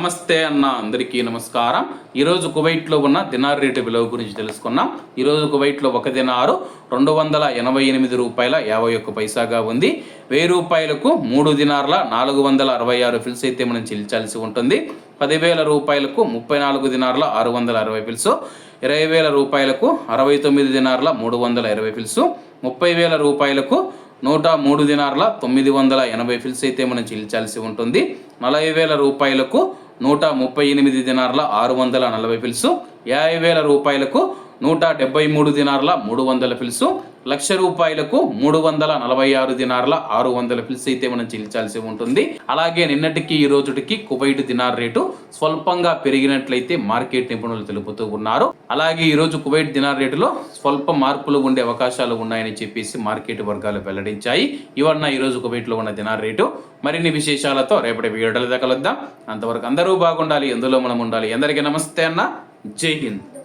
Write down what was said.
నమస్తే అన్న అందరికీ నమస్కారం. ఈరోజు కువైట్లో ఉన్న దినార్ రేటు విలువ గురించి తెలుసుకున్నాం. ఈరోజు కువైట్లో ఒక దినారు 288 రూపాయల 51 పైసాగా ఉంది. 1000 రూపాయలకు 3 దినార్ల 466 ఫిల్స్ అయితే మనం చెల్లించాల్సి ఉంటుంది. 10,000 రూపాయలకు 34 దినార్ల 660 ఫిల్స్, 20,000 రూపాయలకు 69 దినార్ల 320 ఫిల్స్, 30,000 రూపాయలకు 103 దినార్ల 980 ఫిల్స్ అయితే మనం చెల్లించాల్సి ఉంటుంది. 40,000 రూపాయలకు 138 దినార్ల 640 ఫిల్స్, 50,000 రూపాయలకు 173 దినార్ల 300 ఫిల్స్, 1,00,000 రూపాయలకు 346 దినార్ల 600 ఫిల్స్ అయితే మనం చెల్లించాల్సి ఉంటుంది. అలాగే నిన్నటికి ఈ రోజుకి కువైట్ దినార్ రేటు స్వల్పంగా పెరిగినట్లయితే మార్కెట్ నిపుణులు తెలుపుతూ ఉన్నారు. అలాగే ఈ రోజు కువైట్ దినార్ రేటులో స్వల్ప మార్పులు ఉండే అవకాశాలు ఉన్నాయని చెప్పేసి మార్కెట్ వర్గాలు వెల్లడించాయి. ఇవన్న ఈ రోజు కువైట్లో ఉన్న దినార్ రేటు. మరిన్ని విశేషాలతో రేపటి వీడియోలో కలుద్దాం. అంతవరకు అందరూ బాగుండాలి, ఎందులో మనం ఉండాలి. అందరికీ నమస్తే అన్న, జై హింద్.